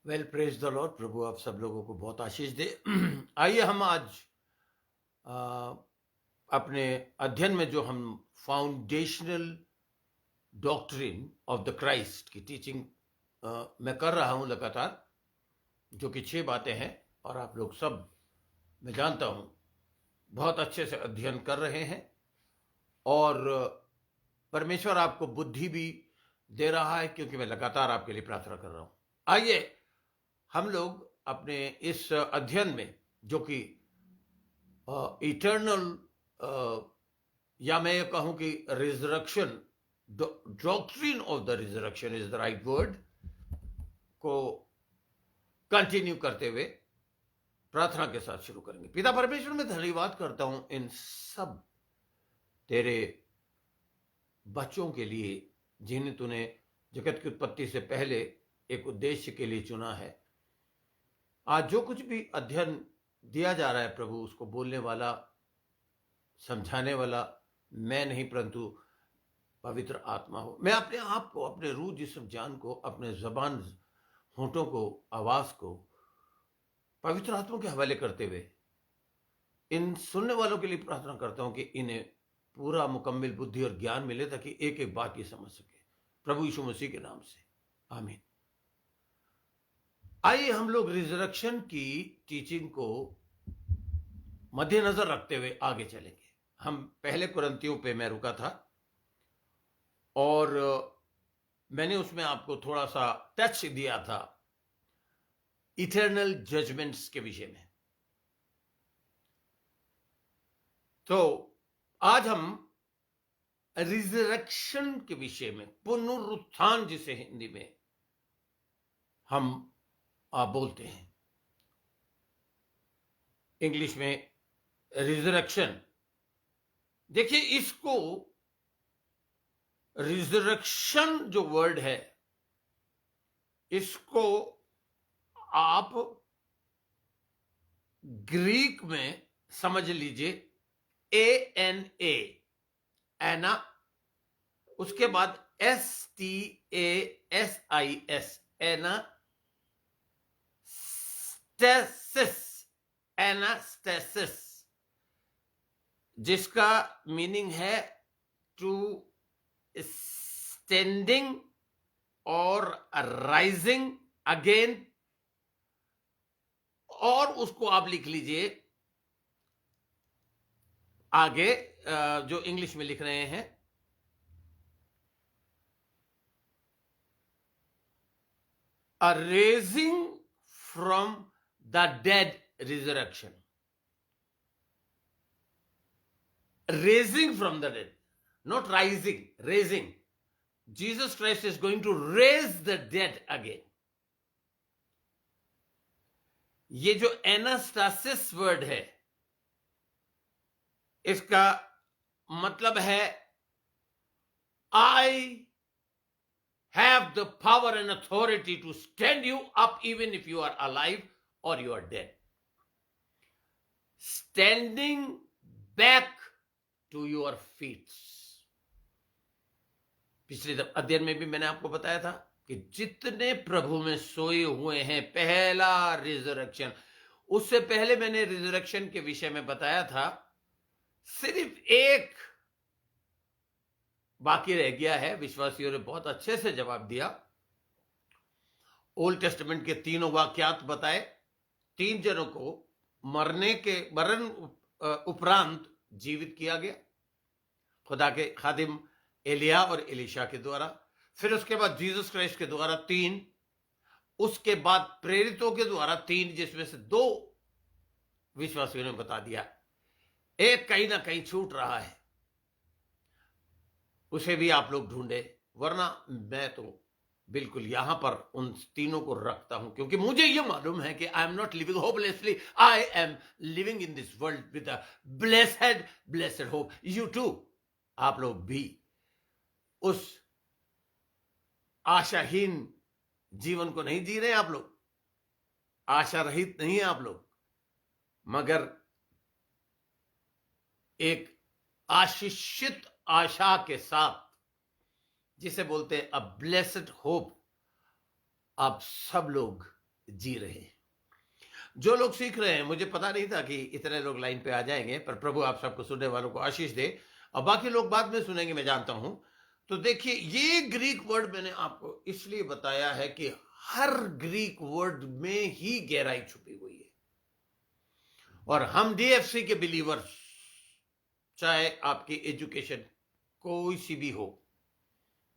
Well praise the lord. प्रभु आप सब लोगों को बहुत आशीष दे। आइए हम आज आ, अपने अध्ययन में जो हम foundational doctrine of the Christ की टीचिंग मैं कर रहा हूं लगातार, जो कि 6 बातें हैं। और आप लोग सब, मैं जानता हूं, बहुत अच्छे से अध्ययन कर रहे हैं। और परमेश्वर आपको बुद्धि भी दे रहा है, क्योंकि मैं लगातार आपके लिए प्रार्थना कर रहा हूं। आइए हम लोग अपने इस अध्ययन में, जो कि इटर्नल, या मैं ये कहूं कि resurrection, doctrine of the resurrection is the right word, को कंटिन्यू करते हुए प्रार्थना के साथ शुरू करेंगे। पिता परमेश्वर, मैं धन्यवाद करता हूं इन सब तेरे बच्चों के लिए जिन्हें तूने जगत की उत्पत्ति से पहले एक उद्देश्य के लिए चुना है। आज जो कुछ भी अध्ययन दिया जा रहा है प्रभु, उसको बोलने वाला, समझाने वाला मैं नहीं, परंतु पवित्र आत्मा हो। मैं अपने आप को, अपने रूह, जिस्म, जान को, अपने जबान, होंठों को, आवाज को पवित्र आत्मा के हवाले करते हुए इन सुनने वालों के लिए प्रार्थना करता हूं कि इन्हें पूरा मुकम्मल बुद्धि और ज्ञान मिले, ताकि एक एक बात ये समझ सके, प्रभु यीशु मसीह के नाम से, आमीन। आइए हम लोग रिजरक्शन की टीचिंग को मद्देनजर रखते हुए आगे चलेंगे। हम पहले कुरिन्थियों पे मैं रुका था, और मैंने उसमें आपको थोड़ा सा टच दिया था इटर्नल जजमेंट्स के विषय में। तो आज हम रिजरेक्शन के विषय में, पुनरुत्थान जिसे हिंदी में हम बोलते हैं, इंग्लिश में रिजरेक्शन। देखिए, इसको रिजरेक्शन जो वर्ड है, इसको आप ग्रीक में समझ लीजिए ANA, एना, उसके बाद STASIS, एना स्टेसिस, एनास्टेसिस, जिसका मीनिंग है टू स्टैंडिंग और राइजिंग अगेन। और उसको आप लिख लीजिए आगे, जो इंग्लिश में लिख रहे हैं, a raising from the dead resurrection. Raising from the dead, not rising, raising. Jesus Christ is going to raise the dead again. ये जो एनास्टासिस वर्ड है, इसका मतलब है I have the power and authority to stand you up even if you are alive or you are dead. Standing back to your feet. पिछले अध्ययन में भी मैंने आपको बताया था कि जितने प्रभु में सोए हुए हैं, पहला रिजरेक्शन। उससे पहले मैंने रिजरेक्शन के विषय में बताया था, सिर्फ एक बाकी रह गया है। विश्वासियों ने बहुत अच्छे से जवाब दिया। ओल्ड टेस्टामेंट के तीनों वाक्यात बताए। 3 जनों को मरण उपरांत जीवित किया गया, खुदा के खादिम एलिया और एलिशा के द्वारा। फिर उसके बाद जीसस क्राइस्ट के द्वारा 3, उसके बाद प्रेरितों के द्वारा 3, जिसमें से 2 विश्वासियों ने बता दिया। एक कहीं ना कहीं छूट रहा है, उसे भी आप लोग ढूंढे, वरना मैं तो बिल्कुल यहां पर उन तीनों को रखता हूं, क्योंकि मुझे यह मालूम है कि I am not living hopelessly, I am living in this world with a blessed hope. You too, आप लोग भी उस आशाहीन जीवन को नहीं जी रहे। आप लोग आशा रहित नहीं है आप लोग, मगर एक आशीषित आशा के साथ, जिसे बोलते हैं अ ब्लेस्ड होप, आप सब लोग जी रहे हैं। जो लोग सीख रहे हैं, मुझे पता नहीं था कि इतने लोग लाइन पे आ जाएंगे, पर प्रभु आप सबको, सुनने वालों को आशीष दे, और बाकी लोग बाद में सुनेंगे, मैं जानता हूं। तो देखिए, ये ग्रीक वर्ड मैंने आपको इसलिए बताया है कि हर ग्रीक वर्ड में ही गहराई छुपी हुई है। और हम डीएफसी के बिलीवर्स, चाहे आपकी एजुकेशन कोई सी भी हो,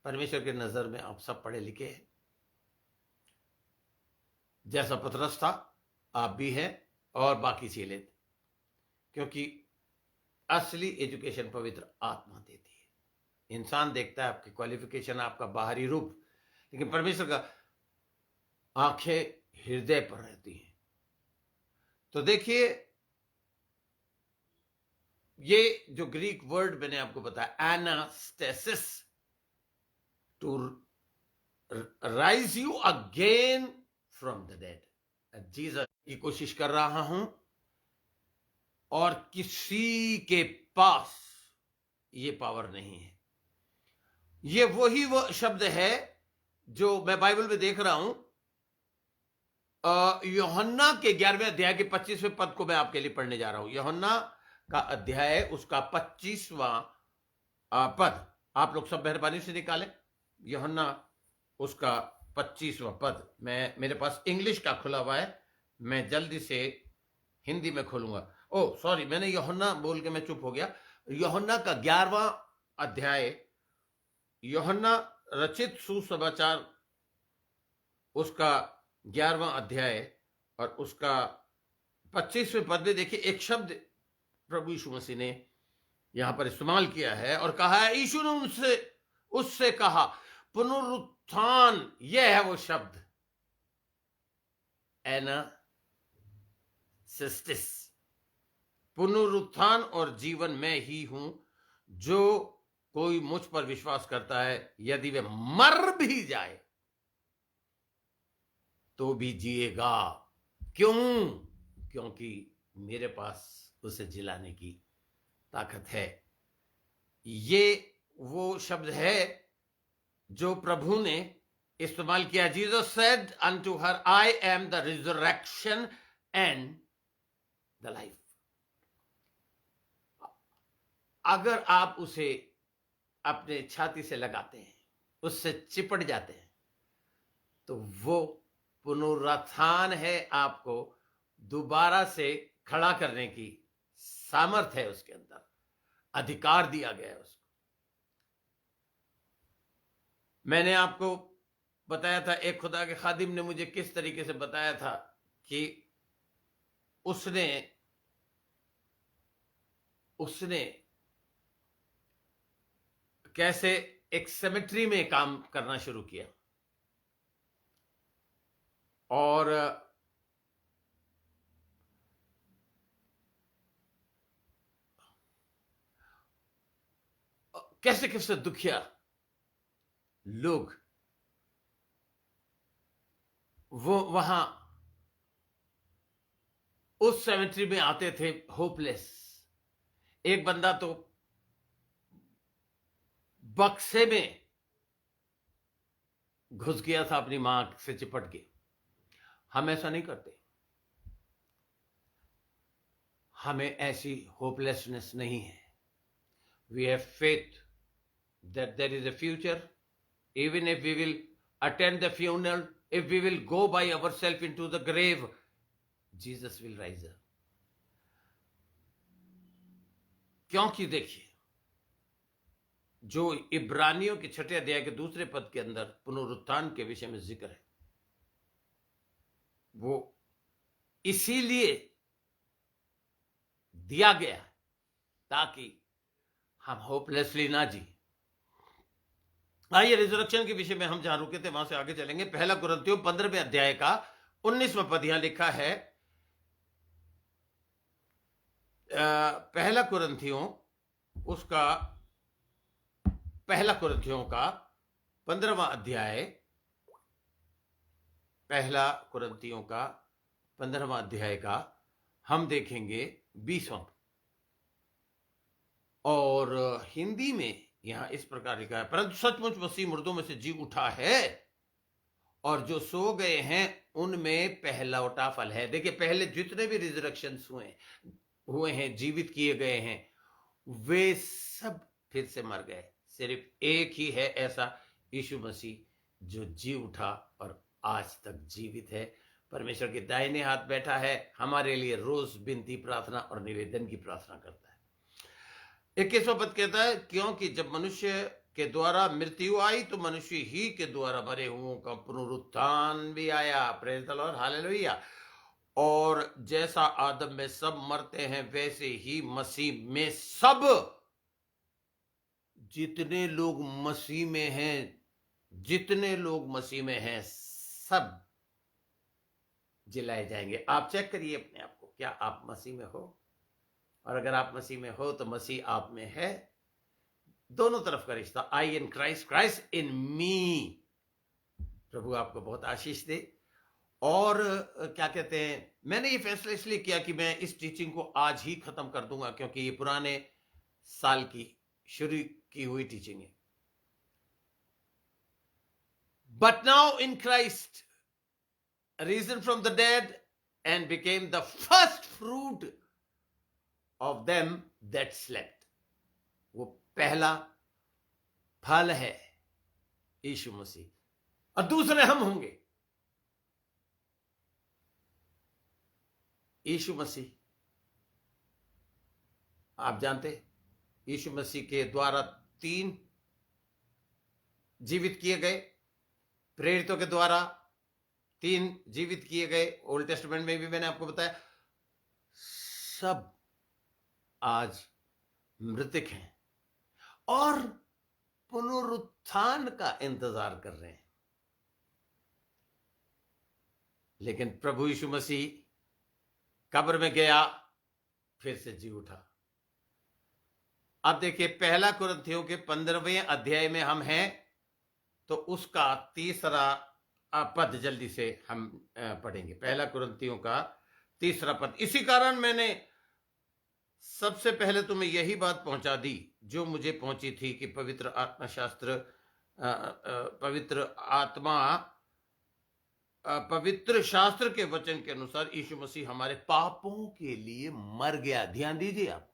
परमेश्वर के नजर में आप सब पढ़े लिखे हैं। जैसा पतरस था, आप भी हैं, और बाकी चीजें, क्योंकि असली एजुकेशन पवित्र आत्मा देती है। इंसान देखता है आपकी क्वालिफिकेशन, आपका बाहरी रूप, लेकिन परमेश्वर का आंखें हृदय पर रहती हैं। तो देखिए, ये जो ग्रीक वर्ड मैंने आपको बताया, anastasis, to rise you again from the dead. Jesus की कोशिश कर रहा हूं, और किसी के पास ये पावर नहीं है। ये वो शब्द है जो मैं बाइबल में देख रहा हूं। यूहन्ना के 11वें अध्याय के 25वें पद को मैं आपके लिए पढ़ने जा रहा हूं। यूहन्ना का अध्याय, उसका 25वां पद, आप लोग सब मेहरबानी से निकालें। यूहन्ना उसका 25वां पद, मेरे पास इंग्लिश का खुला हुआ है, मैं जल्दी से हिंदी में खोलूंगा। ओ सॉरी, मैंने यूहन्ना बोल के मैं चुप हो गया। यूहन्ना का 11वां अध्याय, यूहन्ना रचित सुसमाचार, उसका 11वां अध्याय और उसका 25वें पद में देखिए, एक शब्द प्रभु यीशु मसीह ने यहां पर इस्तेमाल किया है और कहा है, यीशु ने उससे कहा, पुनरुत्थान। यह है वो शब्द, एनासिस्टिस, पुनरुत्थान और जीवन मैं ही हूं। जो कोई मुझ पर विश्वास करता है, यदि वे मर भी जाए तो भी जिएगा। क्यों? क्योंकि मेरे पास उसे जिलाने की ताकत है। ये वो शब्द है जो प्रभु ने इस्तेमाल किया। Jesus said unto her, I am the resurrection and the life. अगर आप उसे अपने छाती से लगाते हैं, उससे चिपट जाते हैं, तो वो पुनरुत्थान है, आपको दोबारा से खड़ा करने की सामर्थ्य है उसके अंदर, अधिकार दिया गया है उसको। मैंने आपको बताया था, एक खुदा के खादिम ने मुझे किस तरीके से बताया था कि उसने कैसे एक सेमेट्री में काम करना शुरू किया, और कैसे कैसे दुखिया लोग वो वहां उस सेमेट्री में आते थे, होपलेस। एक बंदा तो बक्से में घुस गया था अपनी मां से चिपट के। हम ऐसा नहीं करते, हमें ऐसी होपलेसनेस नहीं है। We have faith that there is a future, even if we will attend the funeral, if we will go by ourselves into the grave, Jesus will rise up. क्योंकि देखिए, जो इब्रानियों के 6 अध्याय के 2 पद के अंदर पुनरुत्थान के विषय में जिक्र है, वो इसीलिए दिया गया ताकि हम होपलेसली ना जी। आइए, रिजरेक्शन के विषय में हम जहां रुके थे वहां से आगे चलेंगे। पहला कुरिन्थियों 15वें अध्याय का 19वां पद यहां लिखा है। पहला कुरिन्थियों उसका पहला कुरिन्थियों का 15वां अध्याय, पहला कुरिन्थियों का 15वां अध्याय का हम देखेंगे 20वां। और हिंदी में यहां इस प्रकार लिखा है, परंतु सचमुच मसीह मुर्दों में से जी उठा है और जो सो गए हैं उनमें पहलौठा फल है। देखिए, पहले जितने भी रिजरेक्शन हुए हैं, जीवित किए गए हैं, वे सब फिर से मर गए। सिर्फ एक ही है ऐसा, यीशु मसीह, जो जी उठा और आज तक जीवित है, परमेश्वर के दाहिने हाथ बैठा है, हमारे लिए रोज विनती, प्रार्थना और निवेदन की प्रार्थना करता है। 21वां पद कहता है, क्योंकि जब मनुष्य के द्वारा मृत्यु आई तो मनुष्य ही के द्वारा मरे हुओं का पुनरुत्थान भी आया। Praise the Lord, hallelujah. और जैसा आदम में सब मरते हैं, वैसे ही मसीह में सब, जितने लोग मसीह में हैं, जितने लोग मसीह में हैं, सब जिलाए जाएंगे। आप चेक करिए अपने आप को, क्या आप मसीह में हो? और अगर आप मसीह में हो तो मसीह आप में है। दोनों तरफ का रिश्ता, आई इन क्राइस्ट, क्राइस्ट इन मी। प्रभु आपको बहुत आशीष दे। और क्या कहते हैं, मैंने ये फैसला इसलिए किया कि मैं इस टीचिंग को आज ही खत्म कर दूंगा, क्योंकि ये पुराने साल की शुरू की हुई टीचिंग है। But now in Christ risen from the dead and became the first fruit of them that slept। वो पहला फल है यीशु मसीह, और दूसरे हम होंगे। यीशु मसीह, आप जानते, यीशु मसीह के द्वारा 3 जीवित किए गए, प्रेरितों के द्वारा 3 जीवित किए गए, ओल्ड टेस्टामेंट में भी मैंने आपको बताया, सब आज मृतक हैं और पुनरुत्थान का इंतजार कर रहे हैं। लेकिन प्रभु यीशु मसीह कब्र में गया, फिर से जी उठा। अब देखिए, पहला कुरिन्थियों के 15वें अध्याय में हम हैं, तो उसका 3रा पद जल्दी से हम पढ़ेंगे। पहला कुरिन्थियों का 3रा पद। इसी कारण मैंने सबसे पहले तुम्हें यही बात पहुंचा दी जो मुझे पहुंची थी, कि पवित्र शास्त्र के वचन के अनुसार यीशु मसीह हमारे पापों के लिए मर गया। ध्यान दीजिए आप,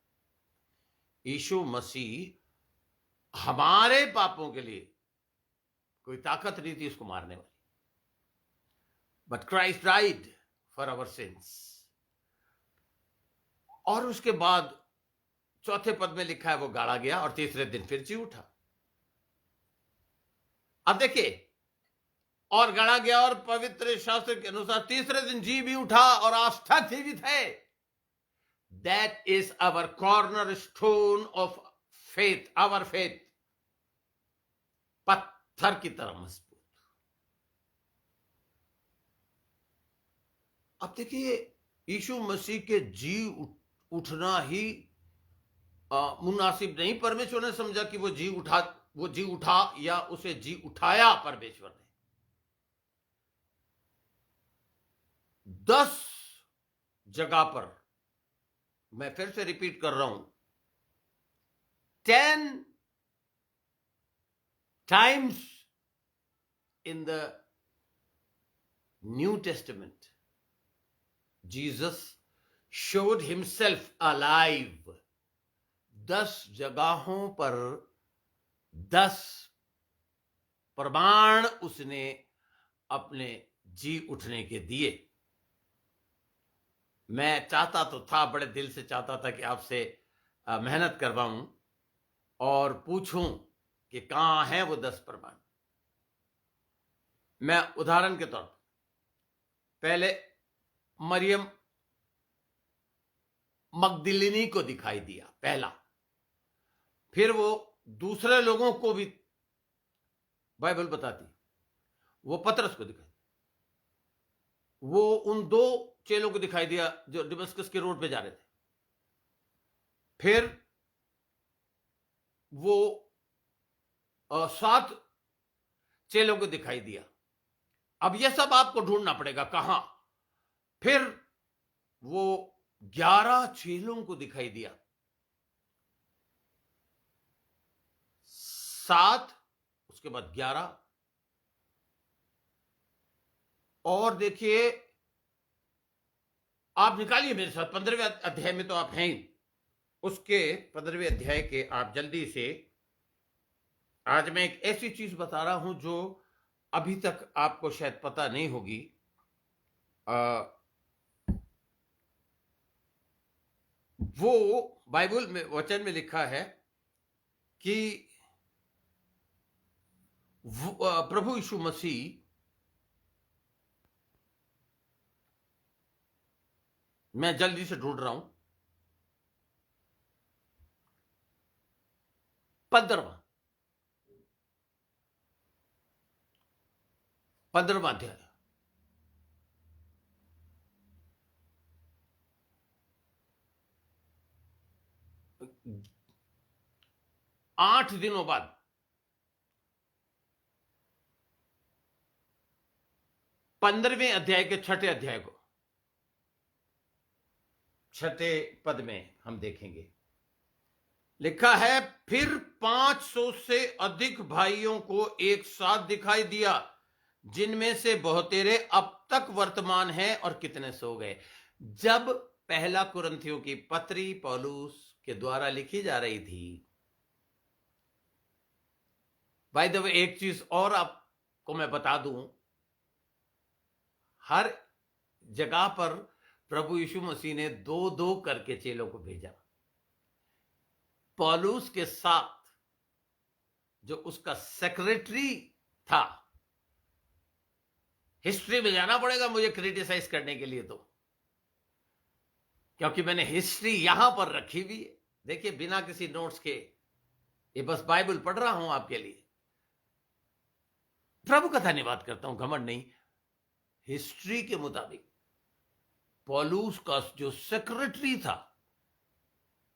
यीशु मसीह हमारे पापों के लिए, कोई ताकत नहीं थी उसको मारने वाली, but Christ died for our sins. और उसके बाद 4थे पद में लिखा है वो गाड़ा गया और 3रे दिन फिर जी उठा। अब देखिए, और गाड़ा गया और पवित्र शास्त्र के अनुसार 3रे दिन जी भी उठा और आस्था जीवित है। That is our cornerstone of faith, our faith, पत्थर की तरह मजबूत। अब देखिए, यीशु मसीह के जी उठना ही मुनासिब नहीं। परमेश्वर ने समझा कि वो जी उठा या उसे जी उठाया परमेश्वर ने। 10 जगह पर, मैं फिर से रिपीट कर रहा हूं, 10 times in the New Testament Jesus showed himself alive। 10 जगहों पर 10 प्रमाण उसने अपने जी उठने के दिए। मैं चाहता तो था, बड़े दिल से चाहता था कि आपसे मेहनत करवाऊं और पूछूं कि कहां हैं वो 10 प्रमाण। मैं उदाहरण के तौर पर, पहले मरियम मगदलिनी को दिखाई दिया, पहला। फिर वो दूसरे लोगों को भी बाइबल बताती, वो पतरस को दिखाई, वो उन 2 चेलों को दिखाई दिया जो दमिश्क के रोड पे जा रहे थे। फिर वो 7 चेलों को दिखाई दिया। अब ये सब आपको ढूंढना पड़ेगा कहां। फिर वो 11 चेलों को दिखाई दिया, 7, उसके बाद 11, और देखिए, आप निकालिए मेरे साथ 15वें अध्याय में, तो आप हैं ही। उसके 15वें अध्याय के आप जल्दी से, आज मैं एक ऐसी चीज बता रहा हूं जो अभी तक आपको शायद पता नहीं होगी। वो बाइबल में वचन में लिखा है कि प्रभु यीशु मसीह, मैं जल्दी से ढूंढ रहा हूं, 15वां अध्याय, 8 दिनों बाद, 15वें अध्याय के 6ठे अध्याय को, 6ठे पद में हम देखेंगे, लिखा है, फिर 500 से अधिक भाइयों को एक साथ दिखाई दिया, जिनमें से बहुतेरे अब तक वर्तमान हैं और कितने सो गए। जब पहला कुरिन्थियों की पत्री पौलुस के द्वारा लिखी जा रही थी, बाय द वे एक चीज और आपको मैं बता दूं, हर जगह पर प्रभु यीशु मसीह ने 2-2 करके चेलों को भेजा। पौलुस के साथ जो उसका सेक्रेटरी था, हिस्ट्री में जाना पड़ेगा मुझे क्रिटिसाइज करने के लिए, तो क्योंकि मैंने हिस्ट्री यहां पर रखी हुई है। देखिए, बिना किसी नोट्स के, ये बस बाइबल पढ़ रहा हूं आपके लिए। प्रभु का धन्यवाद करता हूं, घमंड नहीं। हिस्ट्री के मुताबिक पौलुस का जो सेक्रेटरी था,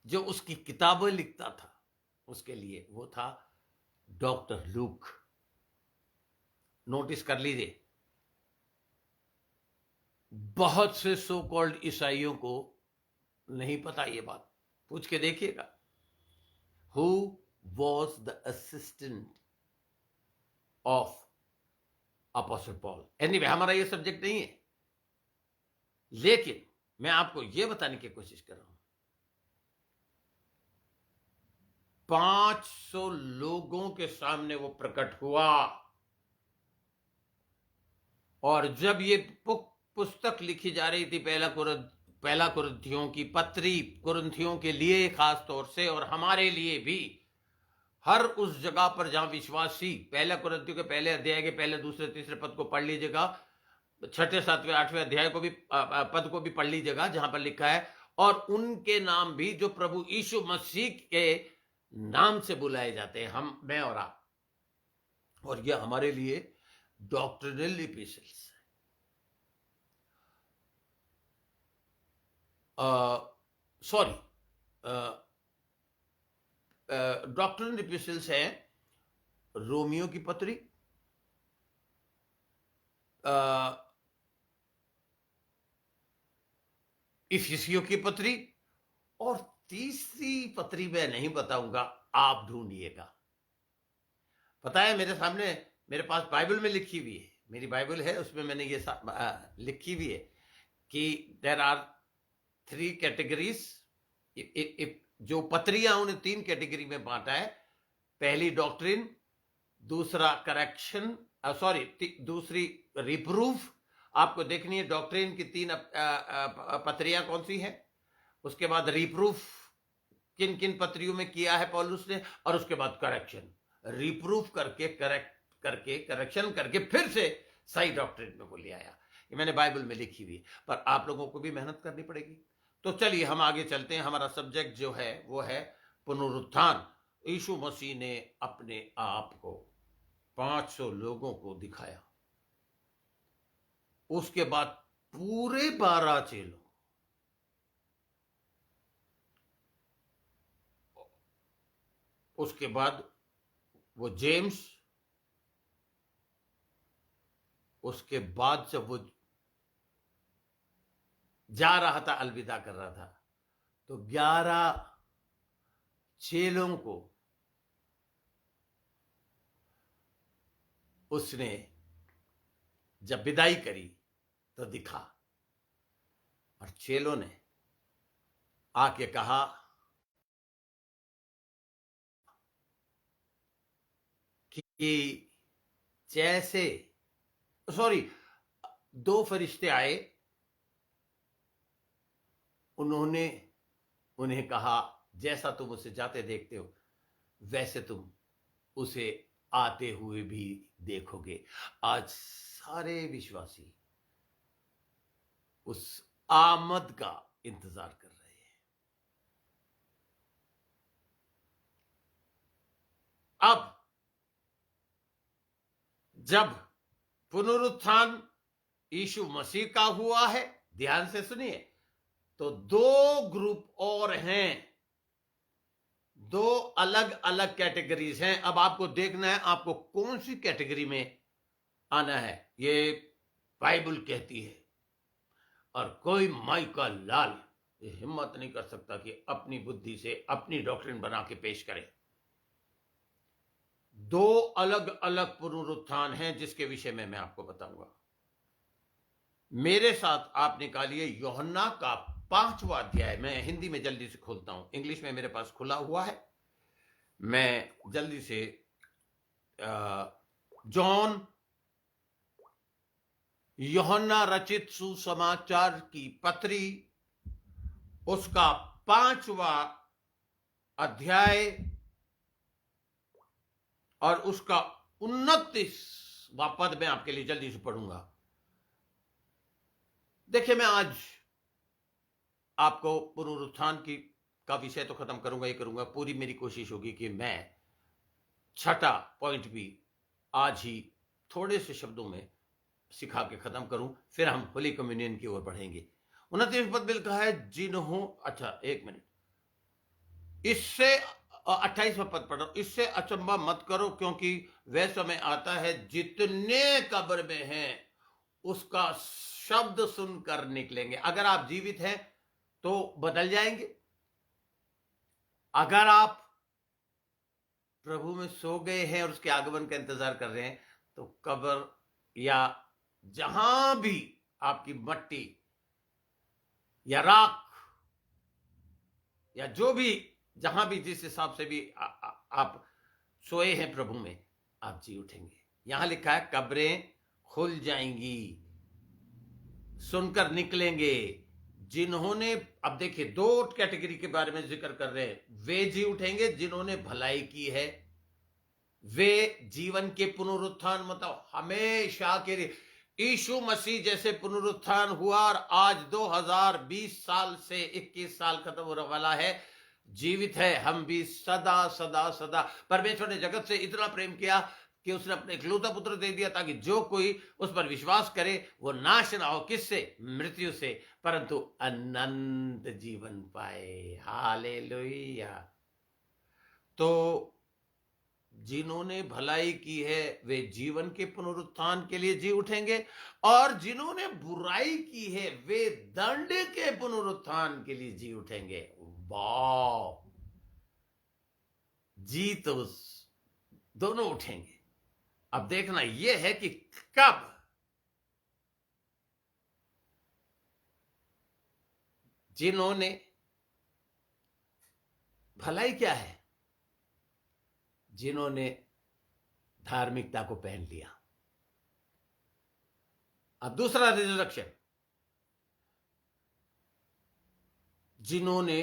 जो उसकी किताबें लिखता था, उसके लिए वो था डॉक्टर लूक। नोटिस कर लीजिए, बहुत से सो कॉल्ड ईसाइयों को नहीं पता ये बात, पूछ के देखिएगा। Who was the assistant of apostle Paul. Anyway, हमारा ये सब्जेक्ट नहीं है, लेकिन मैं आपको यह बताने की कोशिश कर रहा हूं, 500 लोगों के सामने वो प्रकट हुआ, और जब ये पुस्तक लिखी जा रही थी, पहला कुरिन्थियों की पत्री, कुरिन्थियों के लिए खास तौर से और हमारे लिए भी, हर उस जगह पर जहां विश्वासी, पहला कुरिन्थियों के पहले अध्याय के पहले, दूसरे, तीसरे पद को पढ़ लीजिएगा, 6ठे, 7वें, 8वें अध्याय को भी, पद को भी पढ़ लीजिएगा, जहां पर लिखा है, और उनके नाम भी जो प्रभु यीशु मसीह के नाम से बुलाए जाते हैं, हम, मैं और आप, और यह हमारे लिए डॉक्ट्रिनल एपिसल्स, सॉरी, डॉक्ट्रिनल एपिसल्स है रोमियो की पत्री, इफिसियों की पत्री, और तीसरी पत्री मैं नहीं बताऊंगा, आप ढूंढिएगा। पता है, मेरे सामने, मेरे पास बाइबल में लिखी हुई है, मेरी बाइबल है, उसमें मैंने ये लिखी हुई है कि देयर आर 3 कैटेगरीज। जो पत्रियां, उन्हें 3 कैटेगरी में बांटा है। पहली डॉक्ट्रिन, दूसरा करेक्शन, दूसरी रिप्रूफ। आपको देखनी है डॉक्ट्रिन की 3 पत्रियां कौन सी है, उसके बाद रिप्रूफ किन किन पत्रियों में किया है पौलुस ने, और उसके बाद करेक्शन, रिप्रूफ करके, करेक्शन करके फिर से सही डॉक्ट्रिन में वो ले आया। ये मैंने बाइबल में लिखी हुई, पर आप लोगों को भी मेहनत करनी पड़ेगी। तो चलिए हम आगे चलते हैं। हमारा सब्जेक्ट जो है वो है पुनरुत्थान। यीशु मसीह ने अपने आप को 500 लोगों को दिखाया, उसके बाद पूरे 12 चेलों, उसके बाद वो जेम्स, उसके बाद जब वो जा रहा था, अलविदा कर रहा था, तो 11 चेलों को उसने जब विदाई करी, तो दिखा। और चेलों ने आके कहा कि जैसे, सॉरी, दो फरिश्ते आए, उन्होंने उन्हें कहा जैसा तुम उसे जाते देखते हो वैसे तुम उसे आते हुए भी देखोगे। आज सारे विश्वासी उस आमद का इंतजार कर रहे हैं। अब जब पुनरुत्थान यीशु मसीह का हुआ है, ध्यान से सुनिए, तो दो ग्रुप और हैं, दो अलग अलग कैटेगरीज हैं। अब आपको देखना है आपको कौन सी कैटेगरी में आना है, ये बाइबल कहती है। और कोई माई का लाल ये हिम्मत नहीं कर सकता कि अपनी बुद्धि से अपनी डॉक्ट्रिन बना के पेश करे। दो अलग अलग पुनरुत्थान हैं जिसके विषय में मैं आपको बताऊंगा। मेरे साथ आप निकालिए यूहन्ना का 5वां अध्याय। मैं हिंदी में जल्दी से खोलता हूं, इंग्लिश में मेरे पास खुला हुआ है। मैं जल्दी से जॉन यूहन्ना रचित सुसमाचार की पत्री, उसका 5वां अध्याय और उसका 29वां पद में आपके लिए जल्दी से पढ़ूंगा। देखिए, मैं आज आपको पुनरुत्थान की का विषय तो खत्म करूंगा ही करूंगा। पूरी मेरी कोशिश होगी कि मैं 6ठा पॉइंट भी आज ही थोड़े से शब्दों में सिखा के खत्म करूं, फिर हम होली कम्युनियन की ओर बढ़ेंगे। 29वें पद में लिखा है जिन्हों, अच्छा एक मिनट, इससे 28वां पद पढ़ रहा हूं। इससे अचंभा मत करो, क्योंकि वह समय आता है जितने कब्र में हैं उसका शब्द सुनकर निकलेंगे। अगर आप जीवित हैं तो बदल जाएंगे, अगर आप प्रभु में सो गए हैं और उसके आगमन का इंतजार कर रहे हैं तो कब्र या जहां भी आपकी मट्टी या राख या जो भी, जहां भी जिस हिसाब से भी आप सोए हैं प्रभु में, आप जी उठेंगे। यहां लिखा है कब्रें खुल जाएंगी, सुनकर निकलेंगे जिन्होंने, अब देखिए दो कैटेगरी के बारे में जिक्र कर रहे हैं। वे जी उठेंगे जिन्होंने भलाई की है, वे जीवन के पुनरुत्थान, मतलब हमेशा के लिए यीशु मसीह जैसे पुनरुत्थान हुआ और आज 2020 साल से 21 साल खत्म होने वाला है, जीवित है। हम भी सदा सदा सदा, परमेश्वर ने जगत से इतना प्रेम किया कि उसने अपने इकलौता पुत्र दे दिया ताकि जो कोई उस पर विश्वास करे वो नाश ना हो, किससे? मृत्यु से, परंतु अनंत जीवन पाए। हालेलुया। तो जिन्होंने भलाई की है वे जीवन के पुनरुत्थान के लिए जी उठेंगे, और जिन्होंने बुराई की है वे दंड के पुनरुत्थान के लिए जी उठेंगे। वाह, जी तो दोनों उठेंगे। अब देखना यह है कि कब। जिन्होंने, भलाई क्या है? जिन्होंने धार्मिकता को पहन लिया। अब दूसरा रिजरेक्शन, जिन्होंने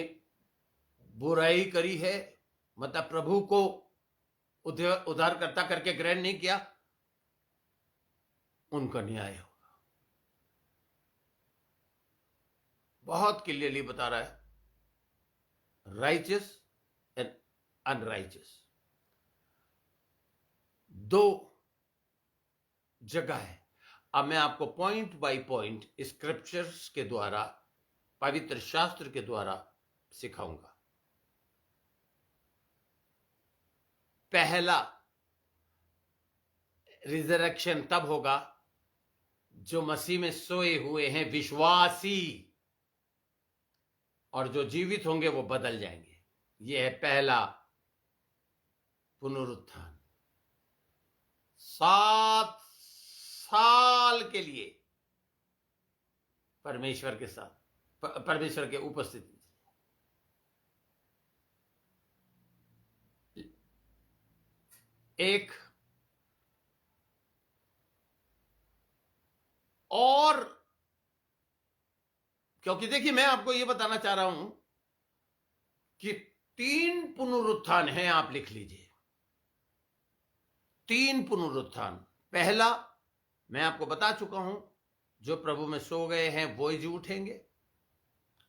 बुराई करी है, मतलब प्रभु को उद्धारकर्ता करके ग्रहण नहीं किया, उनका न्याय होगा। बहुत क्लियरली बता रहा है, राइचियस एंड अनराइचियस, दो जगह है। अब मैं आपको पॉइंट बाय पॉइंट स्क्रिप्चर्स के द्वारा, पवित्र शास्त्र के द्वारा सिखाऊंगा। पहला रिजरेक्शन तब होगा जो मसीह में सोए हुए हैं विश्वासी, और जो जीवित होंगे वो बदल जाएंगे। यह है पहला पुनरुत्थान। 7 साल के लिए परमेश्वर के साथ, परमेश्वर के उपस्थिति। एक और, क्योंकि देखिए मैं आपको यह बताना चाह रहा हूं कि 3 पुनरुत्थान हैं, आप लिख लीजिए 3 पुनरुत्थान। पहला मैं आपको बता चुका हूं, जो प्रभु में सो गए हैं वो ही जी उठेंगे,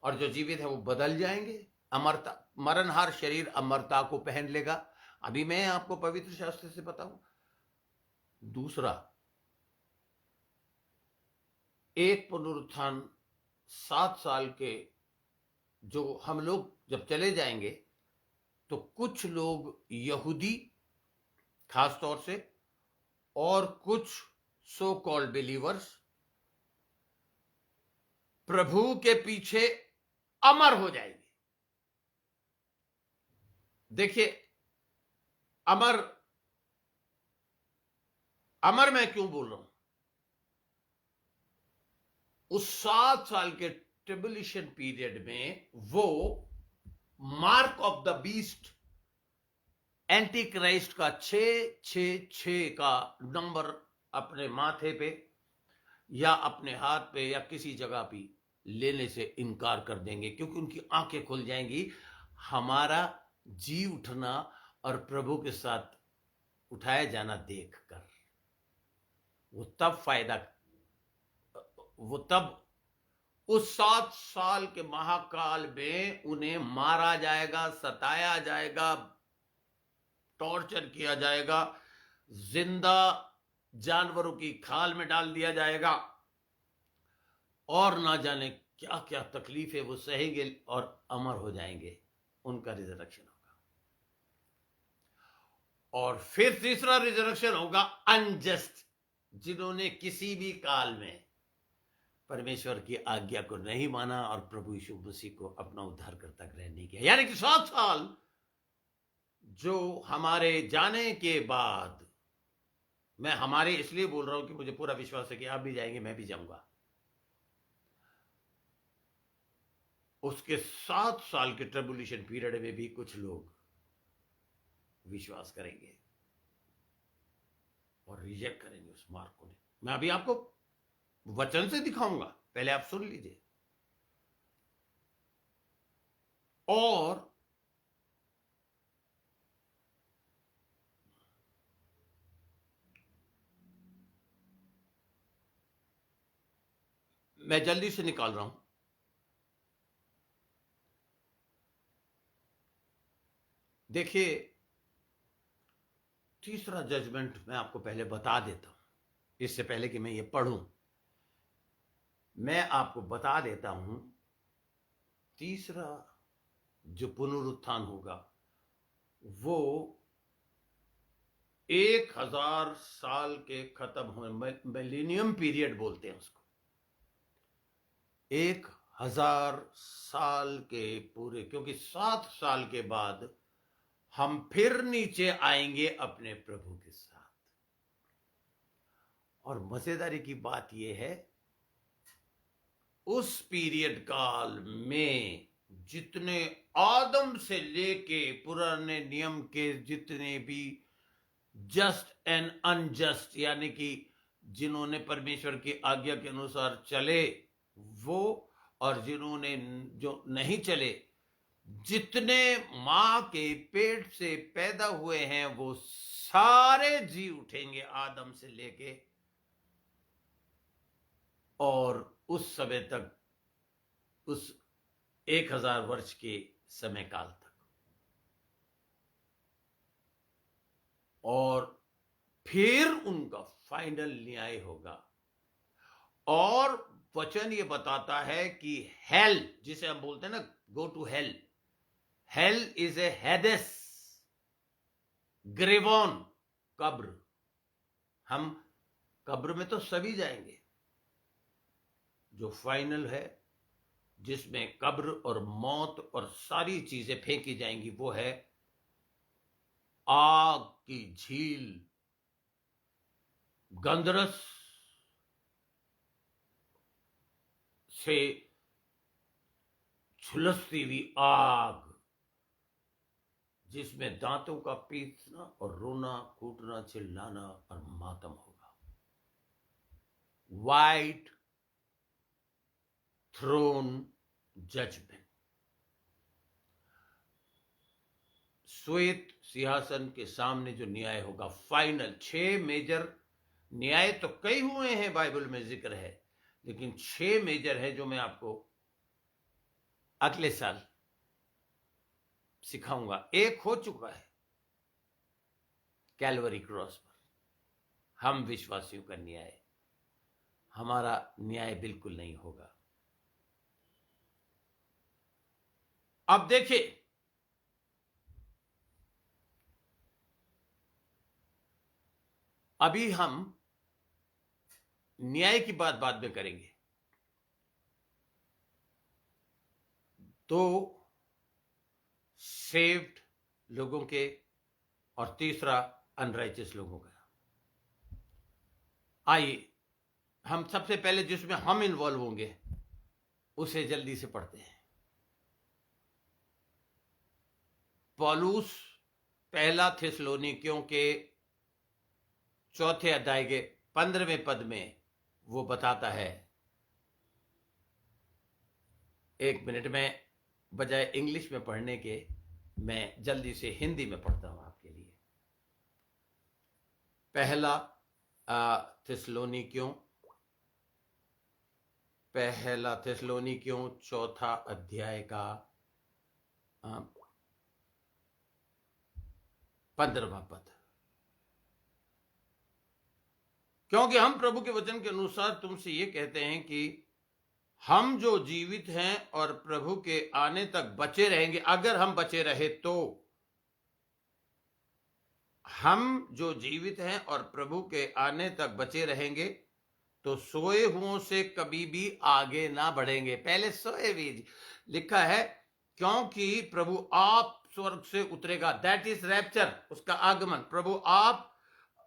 और जो जीवित है वो बदल जाएंगे। अमरता, मरणहार शरीर अमरता को पहन लेगा। अभी मैं आपको पवित्र शास्त्र से बताऊं। दूसरा, एक पुनरुत्थान 7 साल के, जो हम लोग जब चले जाएंगे तो कुछ लोग यहूदी खास तौर से और कुछ सो कॉल्ड बिलीवर्स प्रभु के पीछे अमर हो जाएंगे। देखिए, अमर, अमर मैं क्यों बोल रहा हूं? उस 7 साल के ट्रिबुलेशन पीरियड में वो mark of the beast, anti Christ का 666 का नंबर अपने माथे पे या अपने हाथ पे या किसी जगह पे लेने से इनकार कर देंगे, क्योंकि उनकी आंखें खुल जाएंगी। हमारा जी उठना और प्रभु के साथ उठाया जाना देखकर वो तब फायदा, वो तब उस 7 साल के महाकाल में उन्हें मारा जाएगा, सताया जाएगा, टॉर्चर किया जाएगा, जिंदा जानवरों की खाल में डाल दिया जाएगा, और ना जाने क्या क्या तकलीफें वो सहेंगे और अमर हो जाएंगे। उनका रिजरेक्शन होगा। और फिर तीसरा रिजरेक्शन होगा अनजस्ट, जिन्होंने किसी भी काल में परमेश्वर की आज्ञा को नहीं माना और प्रभु यीशु मसीह को अपना उद्धारकर्ता ग्रहण नहीं किया। यानी कि 7 साल जो हमारे जाने के बाद, मैं हमारे इसलिए बोल रहा हूं कि मुझे पूरा विश्वास है कि आप भी जाएंगे, मैं भी जाऊंगा। उसके 7 साल के ट्रिबुलेशन पीरियड में भी कुछ लोग विश्वास करेंगे और रिजेक्ट करेंगे उस मार्ग को। मैं अभी आपको वचन से दिखाऊंगा, पहले आप सुन लीजिए। और मैं जल्दी से निकाल रहा हूं। देखिए, तीसरा जजमेंट मैं आपको पहले बता देता हूं, इससे पहले कि मैं ये पढ़ूं। मैं आपको बता देता हूं, तीसरा जो पुनरुत्थान होगा वो 1000 साल के खत्म होने, मिलेनियम पीरियड बोलते हैं उसको। 1000 साल के पूरे, क्योंकि 7 साल के बाद हम फिर नीचे आएंगे अपने प्रभु के साथ। और मजेदारी की बात यह है, उस पीरियड काल में जितने आदम से लेके पुराने नियम के जितने भी जस्ट एंड अनजस्ट, यानी कि जिन्होंने परमेश्वर की आज्ञा के अनुसार चले वो, और जिन्होंने जो नहीं चले, जितने मां के पेट से पैदा हुए हैं वो सारे जी उठेंगे आदम से लेके, और उस समय तक, उस 1000 वर्ष के समय काल तक। और फिर उनका फाइनल न्याय होगा। और वचन ये बताता है कि हेल, जिसे हम बोलते हैं ना, go to hell, hell is a Hades, ग्रेवॉन, कब्र। हम कब्र में तो सभी जाएंगे। जो फाइनल है, जिसमें कब्र और मौत और सारी चीजें फेंकी जाएंगी, वो है आग की झील, गंधरस से झुलसती हुई आग, जिसमें दांतों का पीसना और रोना, कूटना, चिल्लाना और मातम होगा। वाइट थ्रोन जजमेंट, श्वेत सिंहासन के सामने जो न्याय होगा, फाइनल। 6 मेजर न्याय तो कई हुए हैं, बाइबल में जिक्र है, लेकिन 6 मेजर है जो मैं आपको अगले साल सिखाऊंगा। एक हो चुका है कैलवरी क्रॉस पर, हम विश्वासियों का न्याय। हमारा न्याय बिल्कुल नहीं होगा। अब देखिए, अभी हम न्याय की बात बाद में करेंगे। तो सेव्ड लोगों के और तीसरा अनराइचियस लोगों का। आइए हम सबसे पहले जिसमें हम इन्वॉल्व होंगे उसे जल्दी से पढ़ते हैं। पौलुस पहला थिस्सलुनीकियों के 4 अध्याय के 15वें पद में वो बताता है। 1 मिनट में बजाय इंग्लिश में पढ़ने के मैं जल्दी से हिंदी में पढ़ता हूं आपके लिए। पहला थिस्सलुनीकियों 4 अध्याय का 15वां पद। क्योंकि हम प्रभु के वचन के अनुसार तुमसे ये कहते हैं कि हम जो जीवित हैं और प्रभु के आने तक बचे रहेंगे, अगर हम बचे रहे तो, हम जो जीवित हैं और प्रभु के आने तक बचे रहेंगे तो सोए हुओं से कभी भी आगे ना बढ़ेंगे। पहले सोए भी लिखा है, क्योंकि प्रभु आप स्वर्ग से उतरेगा। दैट इज रैप्चर, उसका आगमन। प्रभु आप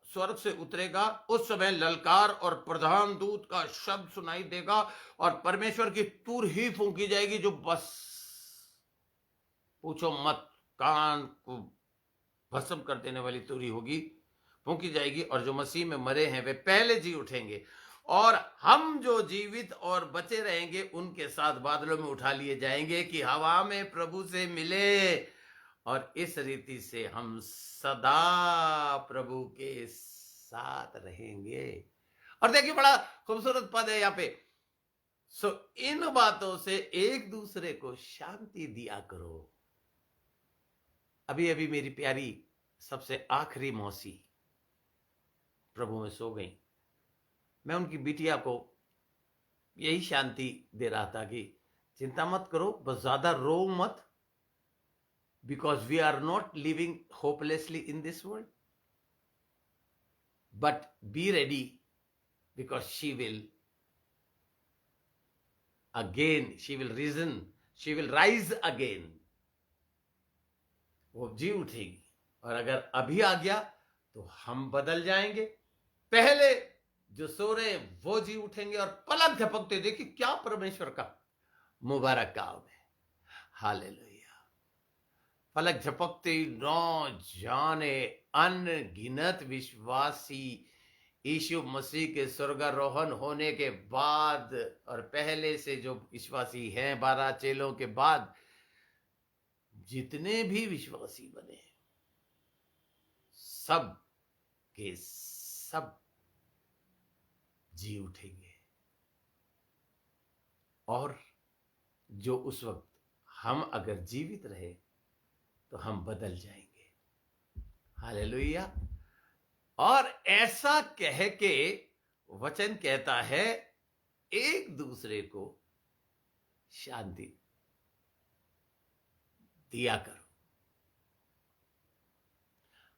स्वर्ग से उतरेगा, उस समय ललकार और प्रधान दूत का शब्द सुनाई देगा और परमेश्वर की तुर ही फूंकी जाएगी, जो बस पूछो मत, कान को भस्म कर देने वाली तुरी होगी, फूंकी जाएगी। और जो मसीह में मरे हैं वे पहले जी उठेंगे, और हम जो जीवित और बचे रहेंगे उनके साथ बादलों में उठा लिए जाएंगे कि हवा में प्रभु से मिले, और इस रीति से हम सदा प्रभु के साथ रहेंगे। और देखिए बड़ा खूबसूरत पद है यहाँ पे। सो इन बातों से एक दूसरे को शांति दिया करो। अभी अभी मेरी प्यारी सबसे आखिरी मौसी प्रभु में सो गई। मैं उनकी बिटिया को यही शांति दे रहा था कि चिंता मत करो, बस ज्यादा रो मत, because we are not living hopelessly in this world, but be ready, because she will rise again. वो जी उठेगी, और अगर अभी आ गया तो हम बदल जाएंगे। पहले जो सो रहे हैं वो जी उठेंगे और पलक झपकते। देखिए क्या परमेश्वर का मुबारक काम है। हालेलुया। पलक झपकते ही न जाने अनगिनत विश्वासी यीशु मसीह के स्वर्गारोहण होने के बाद, और पहले से जो विश्वासी हैं 12 चेलों के बाद, जितने भी विश्वासी बने सब के सब जी उठेंगे। और जो उस वक्त हम अगर जीवित रहे तो हम बदल जाएंगे। हालेलुया। और ऐसा कह के वचन कहता है, एक दूसरे को शांति दिया करो।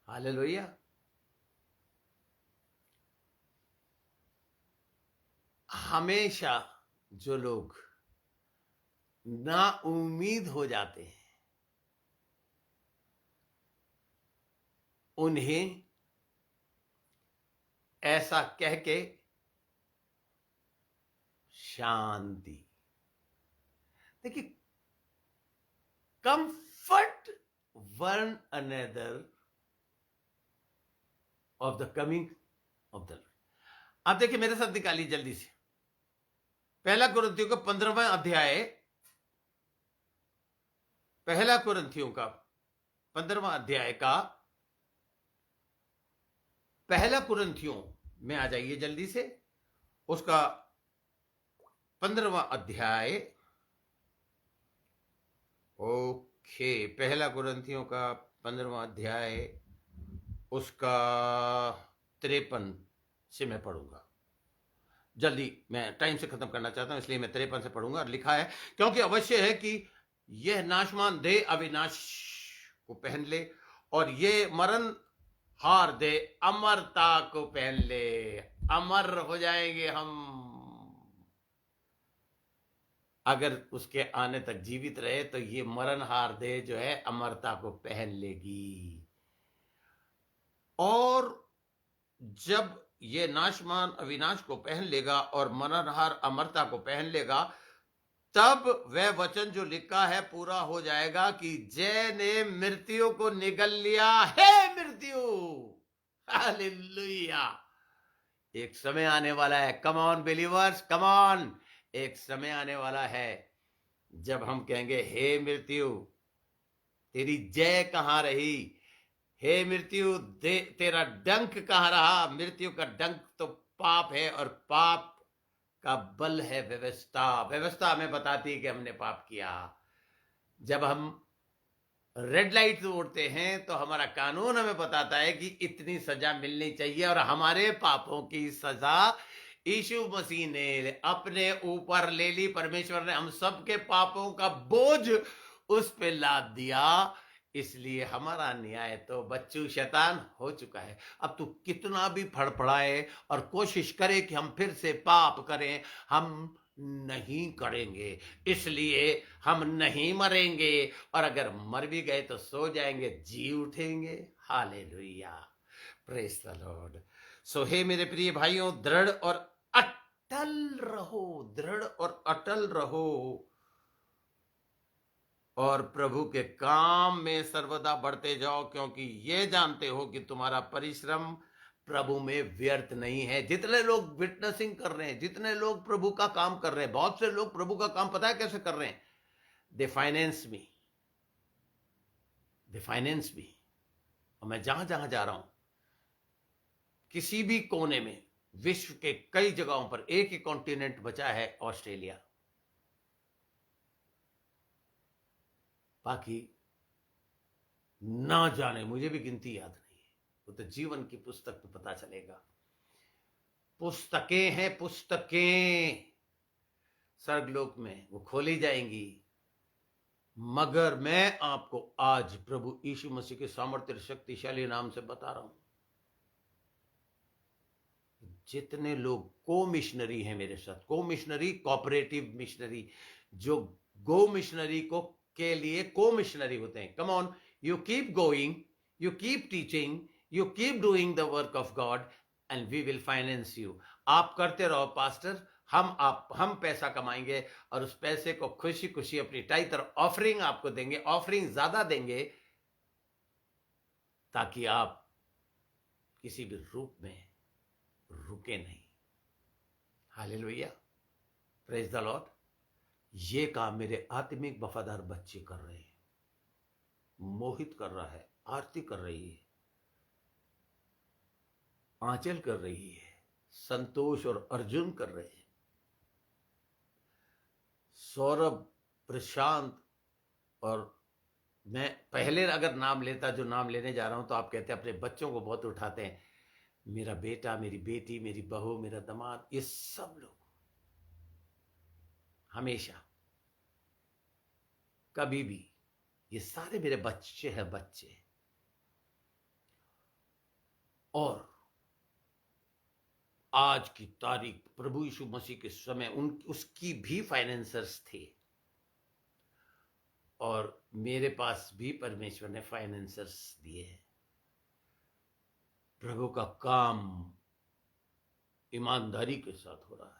हालेलुया। हमेशा जो लोग ना उम्मीद हो जाते हैं उन्हें ऐसा कह के शांति देखिए, comfort one another of the coming of the Lord. आप देखिए, मेरे साथ निकालिए जल्दी से पहला कुरिन्थियों का 15वां अध्याय, पहला कुरिन्थियों का 15वां अध्याय का पहला कुरिन्थियों में आ जाइए जल्दी से, उसका 15वां अध्याय। ओके, पहला कुरिन्थियों का 15वां अध्याय, उसका 53 से मैं पढ़ूंगा। जल्दी, मैं टाइम से खत्म करना चाहता हूं, इसलिए मैं 53 से पढ़ूंगा। और लिखा है, क्योंकि अवश्य है कि यह नाशमान देह अविनाश को पहन ले, और ये मरण हार दे अमरता को पहन ले। अमर हो जाएंगे हम अगर उसके आने तक जीवित रहे, तो ये मरण हार दे जो है अमरता को पहन लेगी। और जब ये नाशमान अविनाश को पहन लेगा और मरणहार अमरता को पहन लेगा, तब वह वचन जो लिखा है पूरा हो जाएगा कि जय ने मृत्यु को निगल लिया है। मृत्यु, हालेलुया। एक समय आने वाला है, come on believers, come on, एक समय आने वाला है जब हम कहेंगे, हे मृत्यु तेरी जय कहां रही, हे मृत्यु तेरा डंक कहां रहा। मृत्यु का डंक तो पाप है, और पाप का बल है व्यवस्था। व्यवस्था हमें बताती है कि हमने पाप किया। जब हम रेड लाइट तोड़ते हैं तो हमारा कानून हमें बताता है कि इतनी सजा मिलनी चाहिए, और हमारे पापों की सजा यीशु मसीह ने अपने ऊपर ले ली। परमेश्वर ने हम सबके पापों का बोझ उस पे लाद दिया, इसलिए हमारा न्याय तो बच्चू शैतान हो चुका है। अब तू कितना भी फड़फड़ाए और कोशिश करे कि हम फिर से पाप करें, हम नहीं करेंगे, इसलिए हम नहीं मरेंगे, और अगर मर भी गए तो सो जाएंगे, जी उठेंगे। Hallelujah, praise the lord. So हे मेरे प्रिय भाइयों, दृढ़ और अटल रहो, दृढ़ और अटल रहो, और प्रभु के काम में सर्वदा बढ़ते जाओ, क्योंकि ये जानते हो कि तुम्हारा परिश्रम प्रभु में व्यर्थ नहीं है। जितने लोग विटनेसिंग कर रहे हैं, जितने लोग प्रभु का काम कर रहे हैं, बहुत से लोग प्रभु का काम पता है कैसे कर रहे हैं? दे फाइनेंस मी, दे फाइनेंस मी। और मैं जहां जहां जा रहा हूं, किसी भी कोने में, विश्व के कई जगहों पर, एक ही कॉन्टिनेंट बचा है, ऑस्ट्रेलिया, बाकी ना जाने, मुझे भी गिनती याद नहीं है, वो तो जीवन की पुस्तक में पता चलेगा। पुस्तकें हैं, पुस्तकें स्वर्गलोक में वो खोली जाएंगी। मगर मैं आपको आज प्रभु यीशु मसीह के सामर्थ्य और शक्तिशाली नाम से बता रहा हूं, जितने लोग को मिशनरी हैं मेरे साथ, को मिशनरी, कोऑपरेटिव मिशनरी, जो गो मिशनरी को के लिए को मिशनरी होते हैं, come on, you keep going, you keep teaching, you keep doing the work of God, and we will finance you. आप करते रहो पास्टर, हम पैसा कमाएंगे, और उस पैसे को खुशी खुशी अपनी टाइट और ऑफरिंग आपको देंगे, ऑफरिंग ज्यादा देंगे, ताकि आप किसी भी रूप में रुके नहीं। Hallelujah, praise the Lord. ये काम मेरे आत्मिक वफादार बच्चे कर रहे हैं। मोहित कर रहा है, आरती कर रही है, आंचल कर रही है, संतोष और अर्जुन कर रहे हैं, सौरभ, प्रशांत, और मैं पहले अगर नाम लेता, जो नाम लेने जा रहा हूं, तो आप कहते हैं अपने बच्चों को बहुत उठाते हैं, मेरा बेटा, मेरी बेटी, मेरी बहू, मेरा दामाद, ये सब लोग हमेशा, कभी भी, ये सारे मेरे बच्चे हैं, बच्चे। और आज की तारीख प्रभु यीशु मसीह के समय उसकी भी फाइनेंसर्स थे, और मेरे पास भी परमेश्वर ने फाइनेंसर्स दिए हैं। प्रभु का काम ईमानदारी के साथ हो रहा है।